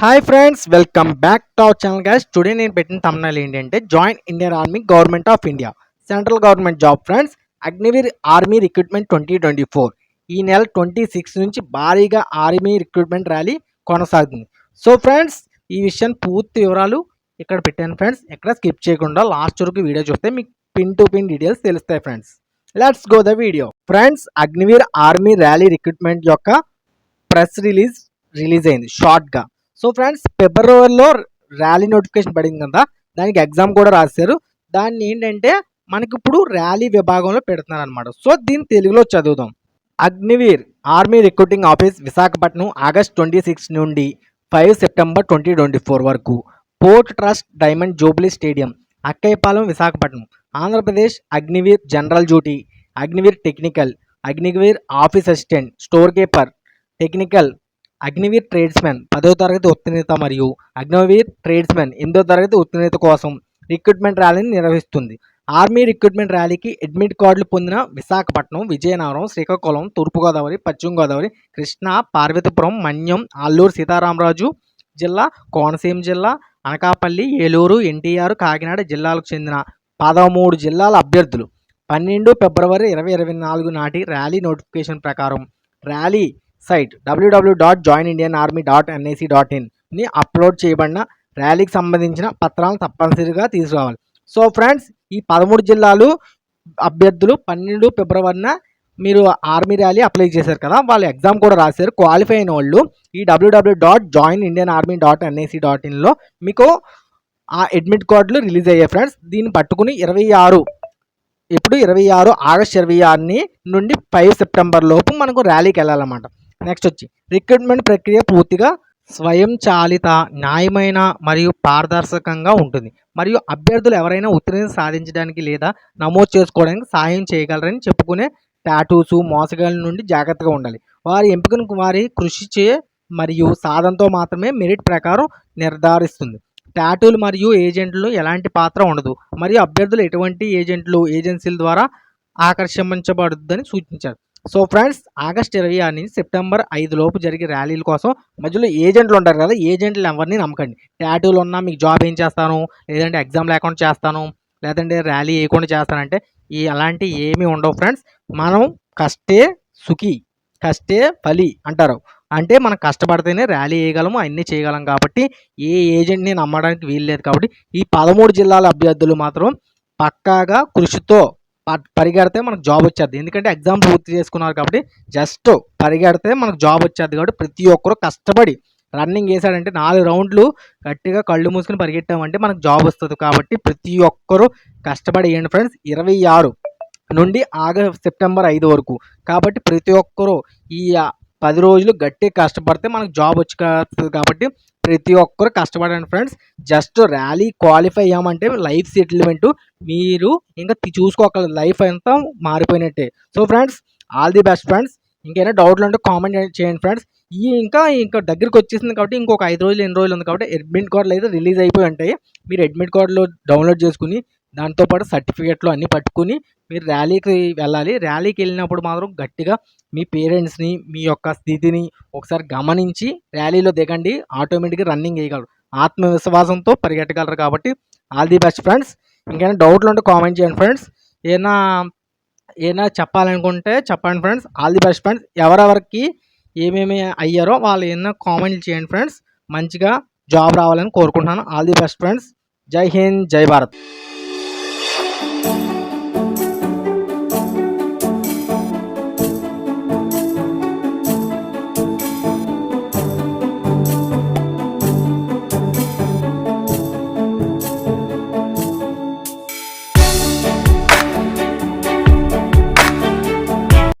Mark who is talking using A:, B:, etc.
A: Hi friends, welcome back to our channel guys. Today నేను పెట్టిన thumbnail ఏంటంటే join Indian army government of India central government job friends. Agniveer army recruitment 2024 ఈ నెల 26 నుంచి భారీగా army recruitment rally కొనసాగుతుంది. So friends, ఈ విషయం పూర్తి వివరాలు ఇక్కడ పెట్టాను ఫ్రెండ్స్. ఎక్కడ స్కిప్ చేయకుండా లాస్ట్ వరకు వీడియో చూస్తే మీకు పిన్ టు పిన్ డీటెయిల్స్ తెలుస్తాయి friends. Let's go the video friends. Agniveer army rally recruitment యొక్క ప్రెస్ రిలీజ్ అయింది షార్ట్గా. సో ఫ్రెండ్స్, ఫిబ్రవరిలో ర్యాలీ నోటిఫికేషన్ పడింది కదా, దానికి ఎగ్జామ్ కూడా రాశారు. దాన్ని ఏంటంటే మనకి ఇప్పుడు ర్యాలీ విభాగంలో పెడుతున్నారు అనమాట. సో దీన్ని తెలుగులో చదువుదాం. Agniveer army recruiting office Visakhapatnam August 26 నుండి 5 సెప్టెంబర్ 2024 వరకు. Port trust diamond Jubilee stadium, Akkayyapalem, Visakhapatnam, Andhra Pradesh. Agniveer general duty, Agniveer technical, Agniveer office assistant, store keeper technical, Agniveer tradesmen 10వ తరగతి ఉత్తీర్ణత మరియు అగ్నివీర్ ట్రేడ్స్మెన్ 8వ తరగతి ఉత్తీర్ణత కోసం రిక్రూట్మెంట్ ర్యాలీని నిర్వహిస్తుంది. ఆర్మీ రిక్రూట్మెంట్ ర్యాలీకి అడ్మిట్ కార్డులు పొందిన విశాఖపట్నం, విజయనగరం, శ్రీకాకుళం, తూర్పుగోదావరి, పశ్చిమ గోదావరి, కృష్ణా, పార్వతీపురం, మన్యం, అల్లూరు సీతారామరాజు జిల్లా, కోనసీమ జిల్లా, అనకాపల్లి, ఏలూరు, ఎన్టీఆర్, కాకినాడ జిల్లాలకు చెందిన 13 జిల్లాల అభ్యర్థులు 12 ఫిబ్రవరి 2024 నాటి ర్యాలీ నోటిఫికేషన్ ప్రకారం ర్యాలీ సైట్ www.joinindianarmy.nic.in ని అప్లోడ్ చేయబడిన ర్యాలీకి సంబంధించిన పత్రాలను తప్పనిసరిగా తీసుకురావాలి. సో ఫ్రెండ్స్, ఈ 13 జిల్లాలు అభ్యర్థులు 12 ఫిబ్రవరిన మీరు ఆర్మీ ర్యాలీ అప్లై చేశారు కదా, వాళ్ళు ఎగ్జామ్ కూడా రాశారు. క్వాలిఫై అయిన వాళ్ళు ఈ www.joinindianarmy.nic.inలో మీకు ఆ అడ్మిట్ కార్డులు రిలీజ్ అయ్యాయి ఫ్రెండ్స్. దీన్ని పట్టుకుని 26 ఆగస్ట్ 26 నుండి 5 సెప్టెంబర్ లోపు మనకు ర్యాలీకి వెళ్ళాలన్నమాట. నెక్స్ట్ వచ్చి రిక్రూట్మెంట్ ప్రక్రియ పూర్తిగా స్వయంచాలిత, న్యాయమైన మరియు పారదర్శకంగా ఉంటుంది మరియు అభ్యర్థులు ఎవరైనా ఉత్తీర్ణత సాధించడానికి లేదా నమోదు చేసుకోవడానికి సహాయం చేయగలరని చెప్పుకునే టాటూసు, మోసగాళ్ళ నుండి జాగ్రత్తగా ఉండాలి. వారి ఎంపికను వారి కృషి మరియు సాధనతో మాత్రమే మెరిట్ ప్రకారం నిర్ధారిస్తుంది. టాటూలు మరియు ఏజెంట్లు ఎలాంటి పాత్ర ఉండదు మరియు అభ్యర్థులు ఎటువంటి ఏజెన్సీల ద్వారా ఆకర్షించబడుద్దని సూచించారు. సో ఫ్రెండ్స్, ఆగస్ట్ 26 నుంచి సెప్టెంబర్ 5 లోపు జరిగే ర్యాలీల కోసం మధ్యలో ఏజెంట్లు ఉంటారు కదా, ఏజెంట్లు ఎవరిని నమ్మకండి. టాటూలు ఉన్నా మీకు జాబ్ ఏం చేస్తాను, లేదంటే ఎగ్జామ్ లేకుండా చేస్తాను, లేదంటే ర్యాలీ వేయకుండా చేస్తానంటే అలాంటి ఏమీ ఉండవు ఫ్రెండ్స్. మనం కష్టే సుఖీ కష్టే ఫలి అంటారు. అంటే మనం కష్టపడితేనే ర్యాలీ వేయగలము, అన్నీ చేయగలం. కాబట్టి ఏ ఏజెంట్ని నమ్మడానికి వీల్లేదు. కాబట్టి ఈ 13 జిల్లాల అభ్యర్థులు మాత్రం పక్కాగా కృషితో పరిగెడితే మనకు జాబ్ వచ్చేది. ఎందుకంటే ఎగ్జామ్ పూర్తి చేసుకున్నారు కాబట్టి జస్ట్ పరిగెడితే మనకు జాబ్ వచ్చేది. కాబట్టి ప్రతి ఒక్కరు కష్టపడి రన్నింగ్ వేసాడంటే 4 రౌండ్లు గట్టిగా కళ్ళు మూసుకుని పరిగెట్టామంటే మనకు జాబ్ వస్తుంది. కాబట్టి ప్రతి ఒక్కరు కష్టపడి వేయండి ఫ్రెండ్స్. 26 నుండి సెప్టెంబర్ 5 వరకు. కాబట్టి ప్రతి ఒక్కరు ఈ 10 రోజులు గట్టిగా కష్టపడితే మనకు జాబ్ వచ్చేస్తుంది. కాబట్టి ప్రతి ఒక్కరు కష్టపడండి ఫ్రెండ్స్. జస్ట్ ర్యాలీ క్వాలిఫై అయ్యామంటే లైఫ్ సెటిల్మెంట్ మీరు ఇంకా చూసుకోగలరు, లైఫ్ అంతా మారిపోయినట్టే. So friends, all the best friends. ఇంకైనా డౌట్లు ఉంటే కామెంట్ చేయండి ఫ్రెండ్స్. ఇంకా దగ్గరికి వచ్చేసింది కాబట్టి ఇంకొక 5 రోజులు 8 రోజులు ఉంది కాబట్టి అడ్మిట్ కార్డులు అయితే రిలీజ్ అయిపోయి ఉంటాయి. మీరు అడ్మిట్ కార్డులు డౌన్లోడ్ చేసుకుని దాంతోపాటు సర్టిఫికేట్లు అన్నీ పట్టుకుని మీరు ర్యాలీకి వెళ్ళాలి. ర్యాలీకి వెళ్ళినప్పుడు మాత్రం గట్టిగా మీ పేరెంట్స్ని, మీ యొక్క స్థితిని ఒకసారి గమనించి ర్యాలీలో దిగండి. ఆటోమేటిక్గా రన్నింగ్ వేయగలరు, ఆత్మవిశ్వాసంతో పరిగెట్టగలరు. కాబట్టి ఆల్ ది బెస్ట్ ఫ్రెండ్స్. ఇంకైనా డౌట్లు ఉంటే కామెంట్ చేయండి ఫ్రెండ్స్. ఏమైనా చెప్పాలనుకుంటే చెప్పండి friends. All the best friends. ఎవరెవరికి ఏమేమి అయ్యారో వాళ్ళు ఏమైనా కామెంట్లు చేయండి ఫ్రెండ్స్. మంచిగా జాబ్ రావాలని కోరుకుంటున్నాను. All the best friends. జై హింద్, జై భారత్.